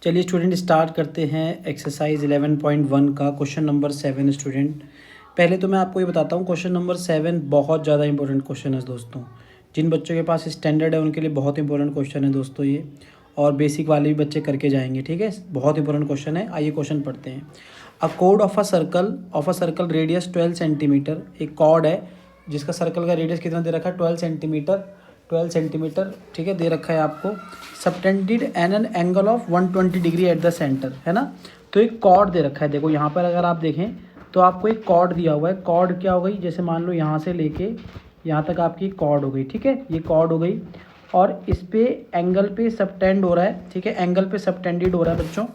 चलिए student start करते हैं एक्सरसाइज 11.1 का क्वेश्चन नंबर 7 स्टूडेंट। पहले तो मैं आपको ये बताता हूँ क्वेश्चन नंबर 7 बहुत ज़्यादा इंपॉर्टेंट क्वेश्चन है दोस्तों। जिन बच्चों के पास स्टैंडर्ड है उनके लिए बहुत इंपॉर्टेंट क्वेश्चन है दोस्तों ये, और बेसिक वाले भी बच्चे करके जाएंगे। ठीक है, बहुत इंपॉर्टेंट क्वेश्चन है। आइए क्वेश्चन पढ़ते हैं। A code of a circle radius 12 centimetre. एक कॉर्ड है जिसका सर्कल का रेडियस कितना दे रखा है, 12 सेंटीमीटर। ठीक है, दे रखा है आपको। Subtended an an angle of 120 degree at the centre, है ना। तो एक कॉर्ड दे रखा है। देखो यहाँ पर अगर आप देखें तो आपको एक कॉर्ड दिया हुआ है। कॉर्ड क्या हो गई, जैसे मान लो यहाँ से लेके यहाँ तक आपकी कॉर्ड हो गई। ठीक है, ये कॉर्ड हो गई और इस पे एंगल पे सबटेंड हो रहा है। ठीक है, एंगल पे सबटेंडेड हो रहा है बच्चों।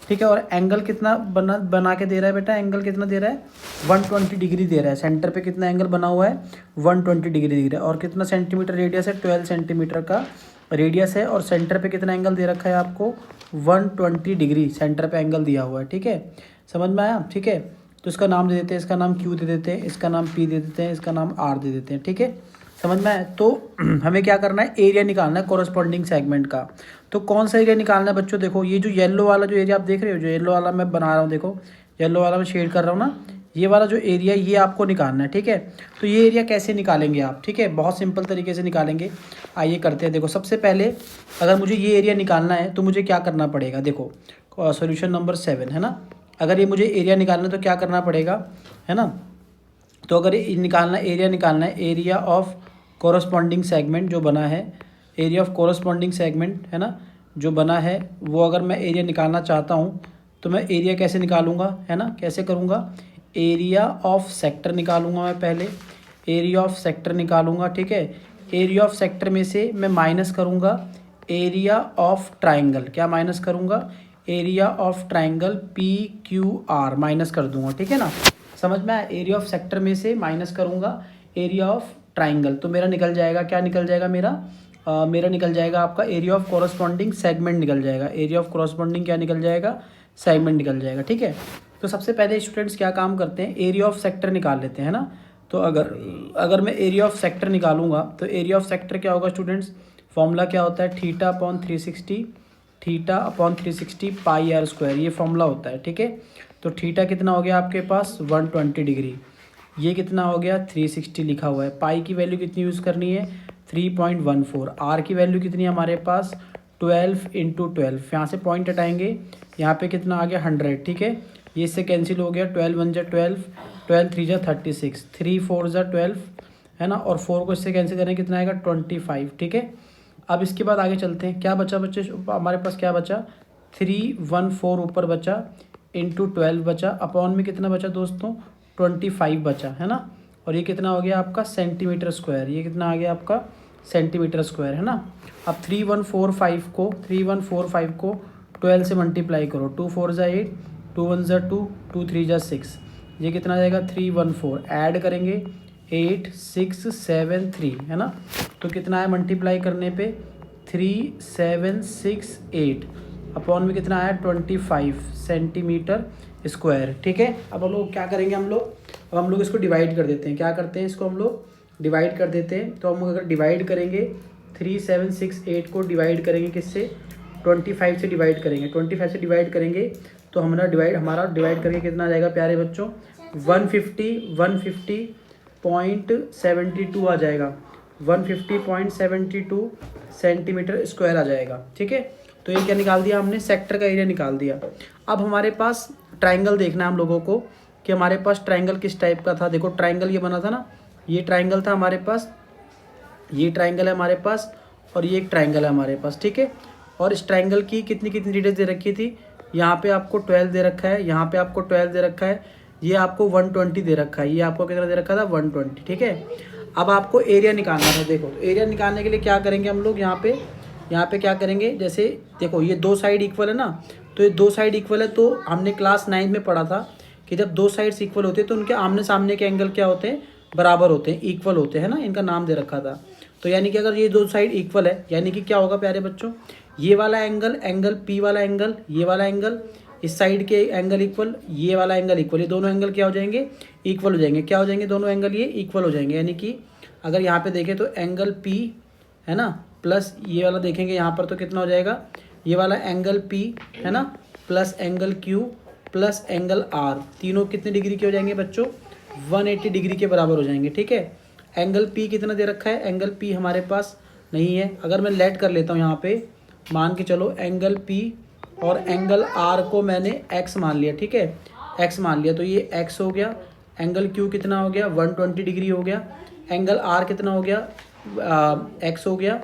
ठीक है, और एंगल कितना बना के दे रहा है बेटा, एंगल कितना दे रहा है, 120 डिग्री दे रहा है। सेंटर पे कितना एंगल बना हुआ है, 120 डिग्री दे रहा है। और कितना सेंटीमीटर रेडियस है, 12 सेंटीमीटर का रेडियस है। और सेंटर पे कितना एंगल दे रखा है आपको, 120 डिग्री सेंटर पे एंगल दिया हुआ है। ठीक है, समझ में आया। ठीक है, तो इसका नाम दे देते हैं, इसका नाम क्यू दे देते हैं, इसका नाम पी दे देते हैं, इसका नाम आर दे देते हैं। ठीक है, समझ में आया। तो हमें क्या करना है, एरिया निकालना है कोरस्पॉन्डिंग सेगमेंट का। तो कौन सा एरिया निकालना है बच्चों, देखो ये जो येलो वाला जो एरिया आप देख रहे हो, जो येलो वाला मैं बना रहा हूँ, देखो येलो वाला मैं शेड कर रहा हूँ ना, ये वाला जो एरिया ये आपको निकालना है। ठीक है, तो ये एरिया कैसे निकालेंगे आप, ठीक है, बहुत सिंपल तरीके से निकालेंगे। आइए करते हैं। देखो सबसे पहले अगर मुझे ये एरिया निकालना है तो मुझे क्या करना पड़ेगा, देखो सोल्यूशन नंबर 7 है ना। अगर ये मुझे एरिया निकालना है तो क्या करना पड़ेगा, है ना। तो अगर ये निकालना एरिया निकालना है, एरिया ऑफ कोरस्पॉन्डिंग सेगमेंट जो बना है, एरिया ऑफ कोरस्पॉन्डिंग सेगमेंट है ना जो बना है, वो अगर मैं एरिया निकालना चाहता हूँ तो मैं एरिया कैसे निकालूंगा, है ना, कैसे करूँगा, एरिया ऑफ सेक्टर निकालूंगा मैं पहले। एरिया ऑफ सेक्टर निकालूंगा। ठीक है, एरिया ऑफ सेक्टर में से मैं माइनस करूँगा एरिया ऑफ ट्राइंगल। क्या माइनस करूँगा, area of triangle P Q R minus कर दूंगा। ठीक है ना, समझ में आया। एरिया ऑफ सेक्टर में से माइनस करूँगा एरिया ऑफ ट्राइंगल, तो मेरा निकल जाएगा, क्या निकल जाएगा मेरा निकल जाएगा आपका एरिया ऑफ कोरस्पॉन्डिंग सेगमेंट निकल जाएगा। एरिया ऑफ कोरस्पॉन्डिंग क्या निकल जाएगा, सेगमेंट निकल जाएगा। ठीक है, तो सबसे पहले स्टूडेंट्स क्या काम करते हैं, एरिया ऑफ सेक्टर निकाल लेते हैं, है ना। तो अगर मैं एरिया ऑफ सेक्टर निकालूंगा तो एरिया ऑफ सेक्टर क्या होगा स्टूडेंट्स, फॉर्मूला क्या होता है, theta upon 360 pi r square, ये फॉर्मूला होता है। ठीक है, तो थीटा कितना हो गया आपके पास 120 डिग्री, ये कितना हो गया 360 लिखा हुआ है। पाई की वैल्यू कितनी यूज़ करनी है 3.14। आर की वैल्यू कितनी है हमारे पास 12 इंटू 12, यहाँ से पॉइंट हटाएंगे, यहाँ पे कितना आ गया 100। ठीक है, ये इससे कैंसिल हो गया, 12 1 जा 12, 12 3 जा 36, 3 4 जा 12, है ना, और 4 को इससे कैंसिल करें कितना आएगा 25। ठीक है, अब इसके बाद आगे चलते हैं। क्या बचा बच्चे हमारे पास, क्या बचा 314 ऊपर बचा, इंटू 12 बचा, अपॉन में कितना बचा दोस्तों 25 बचा, है ना। और ये कितना हो गया आपका सेंटीमीटर स्क्वायर, ये कितना आ गया आपका सेंटीमीटर स्क्वायर, है ना। अब 3145 को 12 से मल्टीप्लाई करो, 2 4 जा 8, 2 1 जा 2, 2 3 जा 6, ये कितना आ जाएगा 314। ऐड करेंगे 8 6 7 3, है ना। तो कितना है मल्टीप्लाई करने पे 3768, अपॉन में कितना आया 25 सेंटीमीटर स्क्वायर। ठीक है, अब हम लोग क्या करेंगे, अब हम लोग इसको डिवाइड कर देते हैं। क्या करते हैं, इसको हम लोग डिवाइड कर देते हैं। तो हम अगर डिवाइड करेंगे 3768 को डिवाइड करेंगे किससे, 25 से डिवाइड करेंगे। 25 से डिवाइड करेंगे तो हमारा डिवाइड करके कितना आ जाएगा प्यारे बच्चों 150.72 आ जाएगा, 150.72 सेंटीमीटर स्क्वायर आ जाएगा। ठीक है, तो ये क्या निकाल दिया हमने, सेक्टर का एरिया निकाल दिया। अब हमारे पास ट्राइंगल देखना है हम लोगों को कि हमारे पास ट्राइंगल किस टाइप का था। देखो ट्राइंगल ये बना था ना, ये ट्राइंगल था हमारे पास, ये ट्राइंगल है हमारे पास, और ये एक ट्राइंगल है हमारे पास। ठीक है, और इस ट्राइंगल की कितनी डिटेल्स दे रखी थी, यहाँ पे आपको 12 दे रखा है, यहाँ पे आपको 12 दे रखा है, ये आपको 120 दे रखा है, ये आपको कितना दे रखा था 120। ठीक है, अब आपको एरिया निकालना था। देखो तो एरिया निकालने के लिए क्या करेंगे हम लोग, यहाँ पे क्या करेंगे, जैसे देखो ये दो साइड इक्वल है ना, तो ये दो साइड इक्वल है, तो हमने क्लास 9 में पढ़ा था कि जब दो साइड्स इक्वल होते हैं तो उनके आमने सामने के एंगल क्या होते हैं, बराबर होते हैं, इक्वल होते हैं ना, इनका नाम दे रखा था। तो यानी कि अगर ये दो साइड इक्वल है, यानी कि क्या होगा प्यारे बच्चों, ये वाला एंगल पी वाला एंगल, ये वाला एंगल, इस साइड के एंगल इक्वल, ये वाला एंगल इक्वल, ये दोनों एंगल क्या हो जाएंगे, इक्वल हो जाएंगे। क्या हो जाएंगे, दोनों एंगल ये इक्वल हो जाएंगे। यानी कि अगर यहाँ पे देखें तो एंगल पी है ना, प्लस ये वाला देखेंगे यहाँ पर तो कितना हो जाएगा ये वाला एंगल P है ना plus angle Q plus angle R, तीनों कितने डिग्री के हो जाएंगे बच्चों? 180 डिग्री के बराबर हो जाएंगे। ठीक है, एंगल P कितना दे रखा है? एंगल P हमारे पास नहीं है। अगर मैं लेट कर लेता हूँ यहाँ पे, मान के चलो एंगल P और एंगल R को मैंने x मान लिया। ठीक है, x मान लिया तो ये x हो गया। एंगल Q कितना हो गया? 120 डिग्री हो गया। एंगल R कितना हो गया? x हो गया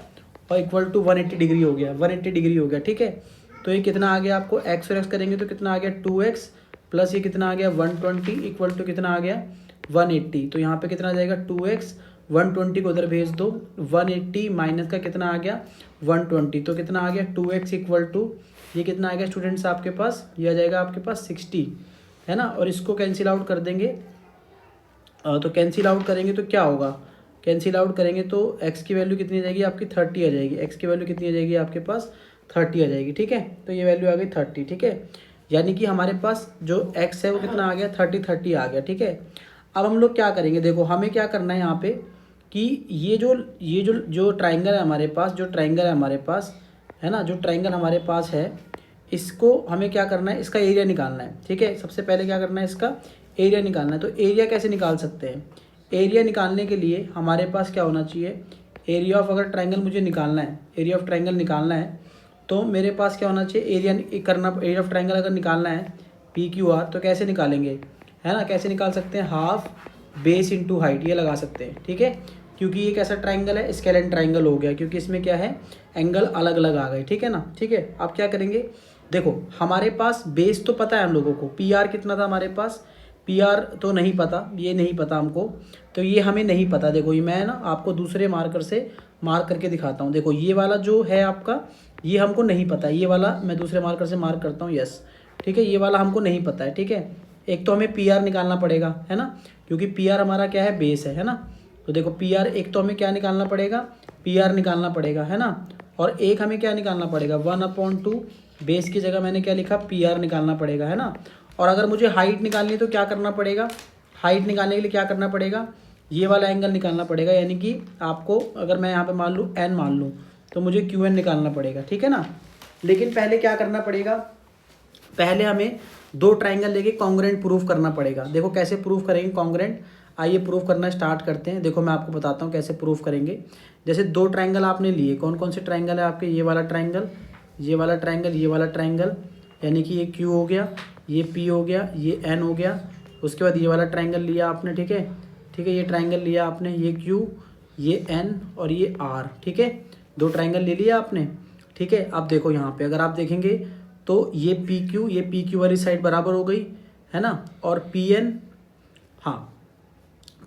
और इक्वल टू 180 डिग्री हो गया, 180 डिग्री हो गया। ठीक है, तो ये कितना आ गया आपको? x और x करेंगे तो कितना आ गया? 2x प्लस ये कितना आ गया? 120 इक्वल टू कितना आ गया? 180। तो यहाँ पे कितना आ जाएगा? 2x, 120 को उधर भेज दो, 180 माइनस का कितना आ गया? 120, तो कितना आ गया? 2x इक्वल टू ये कितना आ गया स्टूडेंट्स आपके पास? ये आ जाएगा आपके पास 60 है ना। और इसको कैंसिल आउट कर देंगे, तो कैंसिल आउट करेंगे तो क्या होगा? कैंसिल आउट करेंगे तो x की वैल्यू कितनी आ जाएगी आपकी? 30 आ जाएगी। x की वैल्यू कितनी आ जाएगी आपके पास? 30 आ जाएगी। ठीक है, तो ये वैल्यू आ गई 30। ठीक है, यानी कि हमारे पास जो x है वो कितना आ गया? 30 आ गया। ठीक है, अब हम लोग क्या करेंगे, देखो हमें क्या करना है यहाँ पे कि ये जो ट्राइंगल है हमारे पास, जो ट्राइंगल है हमारे पास है ना, जो ट्राइंगल हमारे पास है, इसको हमें क्या करना है? इसका एरिया निकालना है। ठीक है, सबसे पहले क्या करना है? इसका एरिया निकालना है। तो एरिया कैसे निकाल सकते हैं? एरिया निकालने के लिए हमारे पास क्या होना चाहिए? एरिया ऑफ, अगर ट्राइंगल मुझे निकालना है, एरिया ऑफ ट्राइंगल निकालना है तो मेरे पास क्या होना चाहिए? एरिया ऑफ ट्राइंगल अगर निकालना है PQR, तो कैसे निकालेंगे, है ना? कैसे निकाल सकते हैं? हाफ बेस इंटू हाइट, ये लगा सकते हैं। ठीक है, क्योंकि ये कैसा ट्राइंगल है? स्केलेन ट्राइंगल हो गया, क्योंकि इसमें क्या है? एंगल अलग अलग आ गए। ठीक है ना। ठीक है, अब क्या करेंगे? देखो हमारे पास बेस तो पता है हम लोगों को, PR कितना था हमारे पास? PR तो नहीं पता, ये नहीं पता हमको, तो ये हमें नहीं पता। देखो ये मैं ना आपको दूसरे मार्कर से मार्क करके दिखाता हूँ। देखो ये वाला जो है आपका, ये हमको नहीं पता, ये वाला मैं दूसरे मार्कर से मार्क करता हूँ, यस। ठीक है, ये वाला हमको नहीं पता है। ठीक है, एक तो हमें PR निकालना पड़ेगा, है ना, क्योंकि PR हमारा क्या है? बेस है ना। तो देखो PR, एक तो हमें क्या निकालना पड़ेगा? PR निकालना पड़ेगा, है ना। और एक हमें क्या निकालना पड़ेगा? 1/2 बेस की जगह मैंने क्या लिखा? PR निकालना पड़ेगा, है ना। और अगर मुझे हाइट निकालनी है तो क्या करना पड़ेगा? हाइट निकालने के लिए क्या करना पड़ेगा? ये वाला एंगल निकालना पड़ेगा, यानी कि आपको, अगर मैं यहाँ पे मान लूँ n मान लूँ, तो मुझे QN निकालना पड़ेगा। ठीक है ना। लेकिन पहले क्या करना पड़ेगा? पहले हमें दो ट्राइंगल लेके कॉन्ग्रुएंट प्रूफ करना पड़ेगा। देखो कैसे प्रूफ करेंगे कॉन्ग्रुएंट, आइए प्रूफ करना स्टार्ट करते हैं। देखो मैं आपको बताता हूँ कैसे प्रूफ करेंगे। जैसे दो ट्राइंगल आपने लिए, कौन कौन से ट्राइंगल है आपके? ये वाला ट्राइंगल, ये वाला ट्राइंगल, ये वाला ट्राइंगल, यानी कि ये Q हो गया, ये P हो गया, ये N हो गया। उसके बाद ये वाला ट्राइंगल लिया आपने। ठीक है, ठीक है, ये ट्राइंगल लिया आपने, ये Q, ये N और ये R। ठीक है, दो ट्राइंगल ले लिया आपने। ठीक है, अब देखो यहाँ पे अगर आप देखेंगे तो ये PQ वाली साइड बराबर हो गई, है ना। और PN, हाँ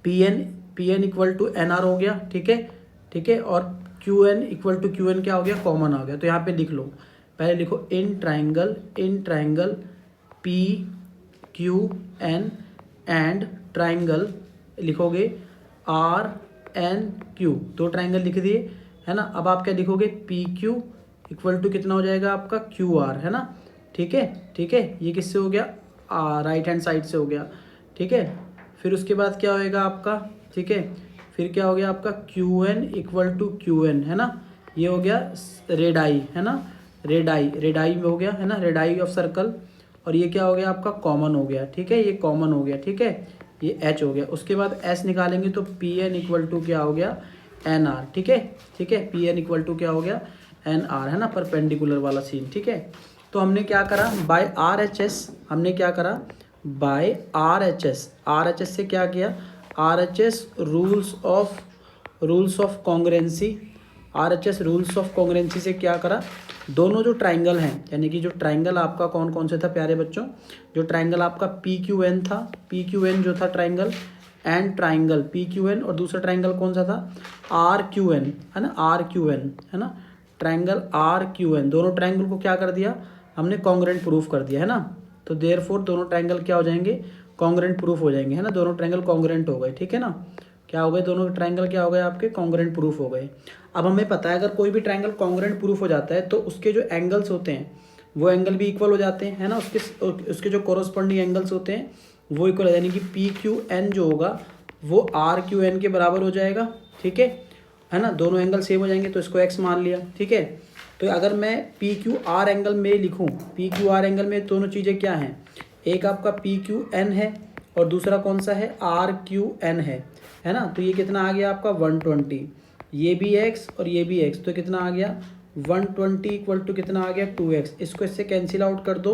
PN इक्वल टू NR हो गया। ठीक है, ठीक है, और QN इक्वल टू QN क्या हो गया? कॉमन आ गया। तो यहाँ पे लिख लो, पहले लिखो in triangle PQN and triangle लिखोगे RNQ, दो ट्राइंगल लिख दिए, है ना। अब आप क्या लिखोगे? PQ इक्वल टू कितना हो जाएगा आपका? QR, है ना। ठीक है, ठीक है, ये किससे हो गया? राइट हैंड साइड से हो गया। ठीक है, फिर उसके बाद क्या होएगा आपका? ठीक है, फिर क्या हो गया आपका? QN इक्वल टू QN, है ना। ये हो गया रेडाई, है ना, रेडाई में हो गया, है ना, रेडाई ऑफ सर्कल। और ये क्या हो गया आपका? कॉमन हो गया। ठीक है, ये कॉमन हो गया। ठीक है, ये H हो गया। उसके बाद S निकालेंगे तो PN इक्वल टू क्या हो गया? NR। ठीक है, ठीक है, PN इक्वल टू क्या हो गया? NR, है ना, परपेंडिकुलर वाला सीन। ठीक है, तो हमने क्या करा? बाय RHS, हमने क्या करा? बाय RHS से क्या किया? RHS rules of congruency, RHS rules of congruency से क्या करा? दोनों जो ट्राइंगल हैं, यानी कि जो ट्राइंगल आपका कौन कौन से था प्यारे बच्चों? जो ट्राइंगल आपका PQN था, PQN जो था ट्राइंगल, एंड ट्राइंगल PQN, और दूसरा ट्राइंगल कौन सा था? RQN, है ना, RQN, है ना, ट्राइंगल RQN। दोनों ट्राइंगल को क्या कर दिया हमने? कॉन्ग्रुएंट प्रूफ कर दिया, है ना। तो देयरफॉर दोनों ट्राइंगल क्या हो जाएंगे? कॉन्ग्रुएंट प्रूफ हो जाएंगे, है ना। दोनों ट्राइंगल कॉन्ग्रुएंट हो गए। ठीक है ना, क्या हो गए? दोनों ट्राइंगल क्या हो गए आपके? कॉन्ग्रुएंट प्रूफ हो गए। अब हमें पता है अगर कोई भी ट्राइंगल कॉन्ग्रुएंट प्रूफ हो जाता है तो उसके जो एंगल्स होते हैं वो एंगल भी इक्वल हो जाते हैं, है ना। उसके जो कोरोस्पोंडिंग एंगल्स होते हैं वो इक्वल, यानी कि PQN जो होगा वो RQN के बराबर हो जाएगा। ठीक है ना, दोनों एंगल सेम हो जाएंगे, तो इसको x मान लिया। ठीक है, तो अगर मैं पी क्यू आर एंगल में लिखूँ, पी क्यू आर एंगल में दोनों चीज़ें क्या हैं, एक आपका पी क्यू एन है और दूसरा कौन सा है, आर क्यू एन है ना। तो ये कितना आ गया आपका 120, ये भी एक्स और ये भी एक्स, तो कितना आ गया 120 इक्वल टू कितना आ गया 2x। इसको इससे कैंसिल आउट कर दो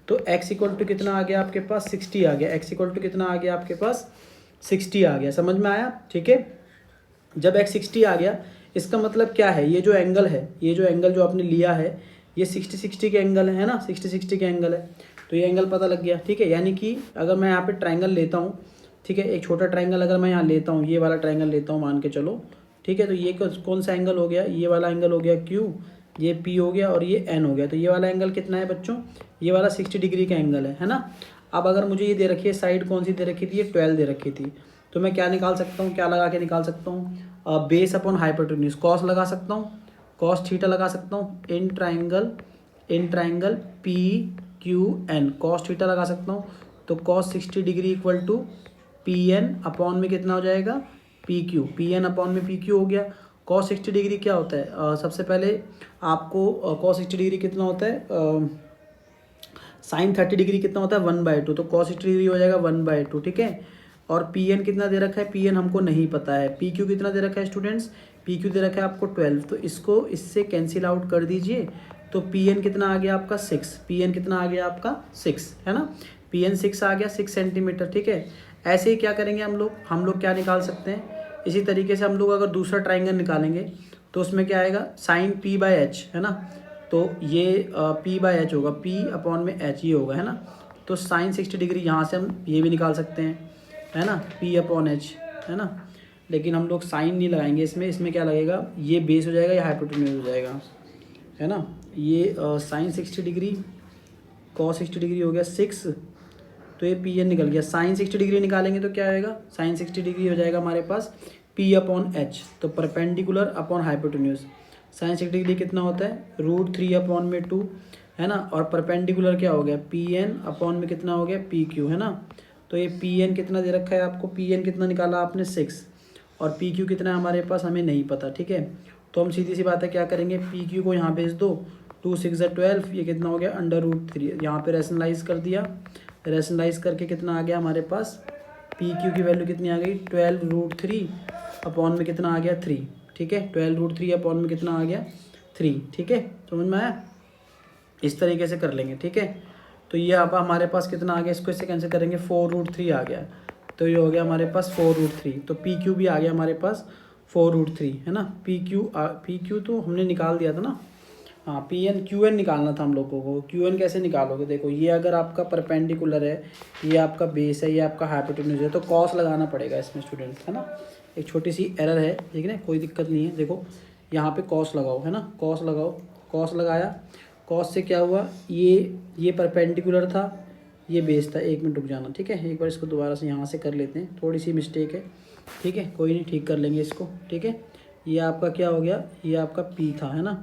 तो x इक्वल टू कितना आ गया आपके पास 60 आ गया, x इक्वल टू कितना आ गया आपके पास 60 आ गया। समझ में आया, ठीक है। जब x 60 आ गया इसका मतलब क्या है, ये जो एंगल है, ये जो एंगल जो आपने लिया है ये 60 के एंगल है ना, 60 के एंगल है, तो ये एंगल पता लग गया, ठीक है। यानी कि अगर मैं यहाँ पे ट्रायंगल लेता हूँ, ठीक है, एक छोटा ट्रायंगल अगर मैं यहाँ लेता हूँ, ये वाला ट्रायंगल लेता हूँ मान के चलो, ठीक है, तो ये कौन सा एंगल हो गया, ये वाला एंगल हो गया Q, ये P हो गया और ये N हो गया। तो ये वाला एंगल कितना है बच्चों, ये वाला 60 डिग्री का एंगल है ना। अब अगर मुझे ये दे रखी है साइड कौन सी दे रखी थी, ये 12 दे रखी थी, तो मैं क्या निकाल सकता हूँ, क्या लगा के निकाल सकता हूँ, बेस अपॉन हाइपोटेन्यूज, कॉस लगा सकता हूँ, कॉस थीटा लगा सकता हूँ in triangle P Q N, cos theta लगा सकता हूँ। तो cos 60 degree equal to P N upon में कितना हो जाएगा P Q, P N upon में पी क्यू हो गया। कॉस 60 डिग्री क्या होता है, सबसे पहले आपको कॉस 60 डिग्री कितना होता है, साइन 30 डिग्री कितना होता है 1/2, तो कॉस 60 डिग्री हो जाएगा 1/2, ठीक है। और पी एन कितना दे रखा है, पी एन हमको नहीं पता है। पी क्यू कितना दे रखा है स्टूडेंट्स, पी क्यू दे रखा है आपको 12, तो इसको इससे कैंसिल आउट कर दीजिए। तो पी एन कितना आ गया आपका 6, पी एन कितना आ गया आपका 6 है ना, पी एन 6 आ गया 6 सेंटीमीटर, ठीक है। ऐसे ही क्या करेंगे हम लोग क्या निकाल सकते हैं, इसी तरीके से हम लोग अगर दूसरा ट्राइंगल निकालेंगे तो उसमें क्या आएगा साइन P/H है ना, तो ये P/H होगा, P अपॉन में H ये होगा है ना। तो साइन 60 डिग्री यहाँ से हम ये भी निकाल सकते हैं है ना, P/H है ना, लेकिन हम लोग साइन नहीं लगाएंगे इसमें क्या लगेगा, ये बेस हो जाएगा या हाइपोटेन्यूज हो जाएगा है ना। ये साइन 60 डिग्री कॉस 60 डिग्री हो गया 6, तो ये पी एन निकल गया। साइन 60 डिग्री निकालेंगे तो क्या आएगा, साइन 60 डिग्री हो जाएगा हमारे पास P/H, तो perpendicular upon hypotenuse. Sine 60 degree कितना होता है √3/2 है ना, और परपेंडिकुलर क्या हो गया PN अपॉन में कितना हो गया PQ है ना। तो ये PN कितना दे रखा है आपको, PN कितना निकाला आपने 6, और PQ कितना है हमारे पास हमें नहीं पता, ठीक है। तो हम सीधी सी बात है क्या करेंगे, PQ को यहाँ भेज दो, 2 6 12, ये कितना हो गया √3, यहाँ पे रैशनलाइज कर दिया, रैशनलाइज करके कितना आ गया हमारे पास PQ की वैल्यू कितनी आ गई 12√3 अपॉन में कितना आ गया 3, ठीक है, 12√3 अपॉन में कितना आ गया 3, ठीक है, समझ में आया। इस तरीके से कर लेंगे, ठीक है। तो ये अब हमारे पास कितना आ गया, इसको इससे कैंसिल करेंगे 4√3 आ गया, तो ये हो गया हमारे पास 4√3, तो PQ भी आ गया हमारे पास 4√3 है ना। PQ तो हमने निकाल दिया था ना, हाँ PN QN निकालना था हम लोगों को। QN कैसे निकालोगे, देखो ये अगर आपका परपेंडिकुलर है, ये आपका बेस है, ये आपका हाइपोटेन्यूज है, तो कॉस लगाना पड़ेगा इसमें स्टूडेंट्स है ना। एक छोटी सी एरर है, ठीक है ना, कोई दिक्कत नहीं है। देखो यहाँ पे कॉस लगाओ है ना, कॉस लगाओ, कॉस लगाया, कॉस से क्या हुआ, ये परपेंडिकुलर था, ये बेस था। 1 मिनट रुक जाना, ठीक है, एक बार इसको दोबारा से यहाँ से कर लेते हैं, थोड़ी सी मिस्टेक है, ठीक है, कोई नहीं, ठीक कर लेंगे इसको, ठीक है। ये आपका क्या हो गया, ये आपका P था है ना।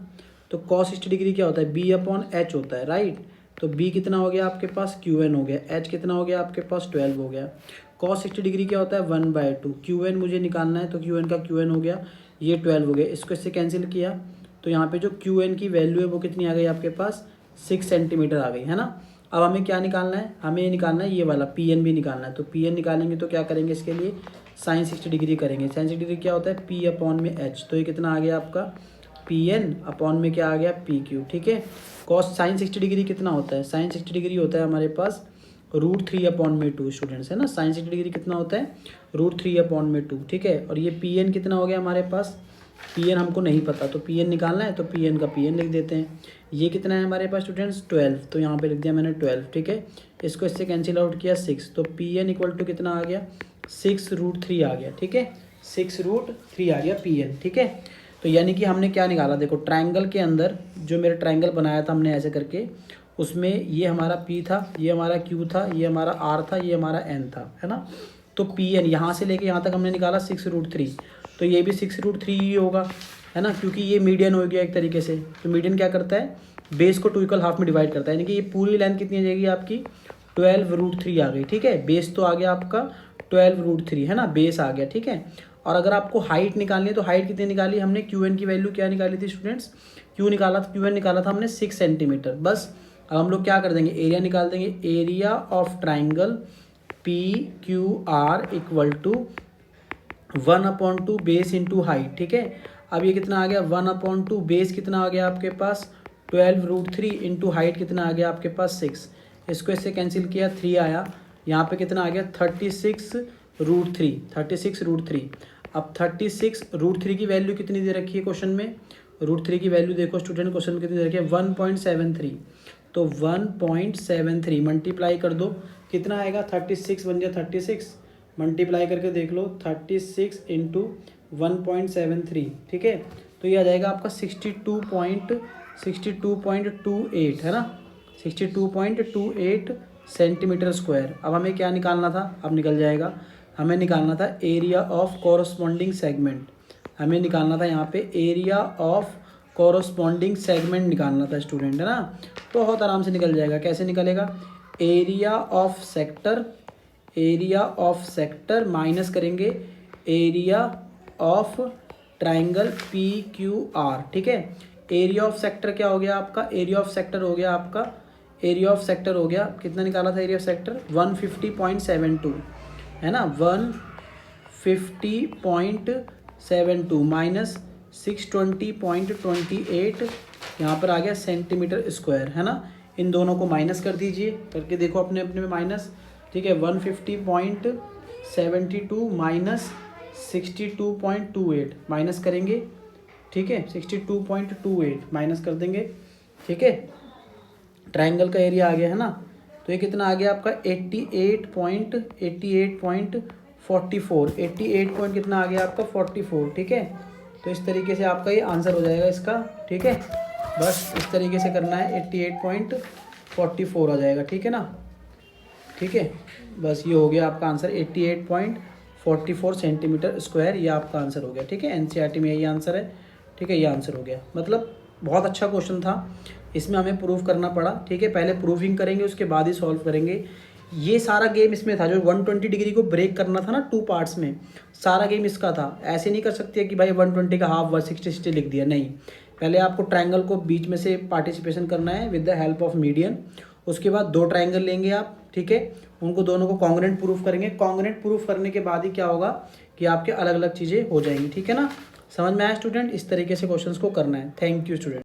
तो cos 60 डिग्री क्या होता है B/H होता है, राइट। तो B कितना हो गया आपके पास QN हो गया, H कितना हो गया आपके पास 12 हो गया। cos 60 डिग्री क्या होता है 1/2, QN मुझे निकालना है, तो QN का QN हो गया, ये 12 हो गया, इसको इससे कैंसिल किया, तो यहाँ पे जो QN की वैल्यू है वो कितनी आ गई आपके पास 6 सेंटीमीटर आ गई है ना। अब हमें क्या निकालना है, हमें निकालना है ये वाला PN भी निकालना है। तो PN निकालेंगे तो क्या करेंगे, इसके लिए साइन 60 डिग्री करेंगे। साइन 60 डिग्री क्या होता है P/H, तो ये कितना आ गया आपका PN अपॉन में क्या आ गया PQ, ठीक है। कॉस साइन 60 डिग्री कितना होता है, साइन 60 डिग्री होता है हमारे पास √3/2 स्टूडेंट्स है ना। साइन 60 डिग्री कितना होता है √3/2, ठीक है। और ये PN कितना हो गया हमारे पास, PN हमको नहीं पता, तो PN निकालना है, तो PN का PN लिख देते हैं। ये कितना है हमारे पास स्टूडेंट्स 12, तो यहाँ पे लिख दिया मैंने 12, ठीक है। इसको इससे कैंसिल आउट किया 6, तो PN इक्वल टू कितना आ गया 6√3 आ गया, ठीक है, 6√3 आ गया PN, ठीक है। तो यानी कि हमने क्या निकाला, देखो ट्रायंगल के अंदर जो मेरा ट्रायंगल बनाया था हमने ऐसे करके, उसमें ये हमारा P था, ये हमारा Q था, ये हमारा R था, ये हमारा N था है ना। तो PN यहाँ से लेके यहाँ तक हमने निकाला 6√3, तो ये भी 6√3 ही होगा है ना, क्योंकि ये मीडियन हो गया एक तरीके से। तो मीडियन क्या करता है, बेस को 2 इक्वल हाफ में डिवाइड करता है, यानी कि ये पूरी लेंथ कितनी आ जाएगी आपकी 12√3 आ गई, ठीक है। बेस तो आ गया आपका 12√3 है ना, बेस आ गया, ठीक है। और अगर आपको हाइट निकालनी है तो हाइट कितनी निकाली हमने, क्यू एन की वैल्यू क्या निकाली थी स्टूडेंट्स, क्यू एन निकाला था हमने 6 सेंटीमीटर। बस अब हम लोग क्या कर देंगे, एरिया निकाल देंगे, area of triangle PQR equal to 1/2 base into height. ठीक है, अब ये कितना आ गया, 1/2 बेस कितना आ गया आपके पास 12√3 इंटू हाइट कितना आ गया आपके पास 6। इसको इससे कैंसिल किया 3 आया, यहाँ पे कितना आ गया 36√3। अब 36√3 की वैल्यू कितनी दे रखी है क्वेश्चन में, √3 की वैल्यू देखो स्टूडेंट क्वेश्चन में कितनी दे रखी है 1.73। तो 1.73 मल्टीप्लाई कर दो, कितना आएगा 36 बन गया 36, मल्टीप्लाई करके देख लो 36 इंटू 1.73। ठीक है, तो ये आ जाएगा आपका 62.28 है ना, 62.28 सेंटीमीटर स्क्वायर। अब हमें क्या निकालना था, अब निकल जाएगा, हमें निकालना था एरिया ऑफ कॉरस्पॉन्डिंग सेगमेंट। हमें निकालना था यहाँ पे एरिया ऑफ कॉरस्पॉन्डिंग सेगमेंट निकालना था स्टूडेंट, है ना। बहुत आराम से निकल जाएगा, कैसे निकलेगा, एरिया ऑफ सेक्टर माइनस करेंगे एरिया ऑफ ट्राइंगल PQR। ठीक है, एरिया ऑफ सेक्टर क्या हो गया आपका, एरिया ऑफ सेक्टर हो गया कितना निकाला था एरिया ऑफ सेक्टर 150.72 है ना, 150.72 माइनस 620.28 यहाँ पर आ गया सेंटीमीटर स्क्वायर, है ना। इन दोनों को माइनस कर दीजिए, करके देखो अपने अपने में माइनस। ठीक है, 150.72 माइनस 62.28 माइनस करेंगे। ठीक है, 62.28 माइनस कर देंगे। ठीक है, ट्रायंगल का एरिया आ गया है ना, तो ये कितना आ गया आपका 88 पॉइंट कितना आ गया आपका 44। ठीक है, तो इस तरीके से आपका ये आंसर हो जाएगा इसका। ठीक है, बस इस तरीके से करना है, 88.44 आ जाएगा। ठीक है ना, ठीक है, बस ये हो गया आपका आंसर 88.44 सेंटीमीटर स्क्वायर, ये आपका आंसर हो गया। ठीक है, NCERT में यही आंसर है। ठीक है, ये आंसर हो गया, मतलब बहुत अच्छा क्वेश्चन था, इसमें हमें प्रूफ करना पड़ा। ठीक है, पहले प्रूफिंग करेंगे उसके बाद ही सॉल्व करेंगे। ये सारा गेम इसमें था, जो 120 डिग्री को ब्रेक करना था ना 2 पार्ट्स में, सारा गेम इसका था। ऐसे नहीं कर सकते कि भाई 120 का हाफ 160 लिख दिया, नहीं, पहले आपको ट्रायंगल को बीच में से पार्टिसिपेशन करना है with the help of median. उसके बाद 2 ट्रायंगल लेंगे आप, ठीक है, उनको दोनों को कॉन्ग्रुएंट प्रूफ करेंगे। कॉन्ग्रुएंट प्रूफ करने के बाद ही क्या होगा कि आपके अलग अलग चीज़ें हो जाएंगी। ठीक है ना, समझ में आया स्टूडेंट, इस तरीके से क्वेश्चंस को करना है। Thank you student.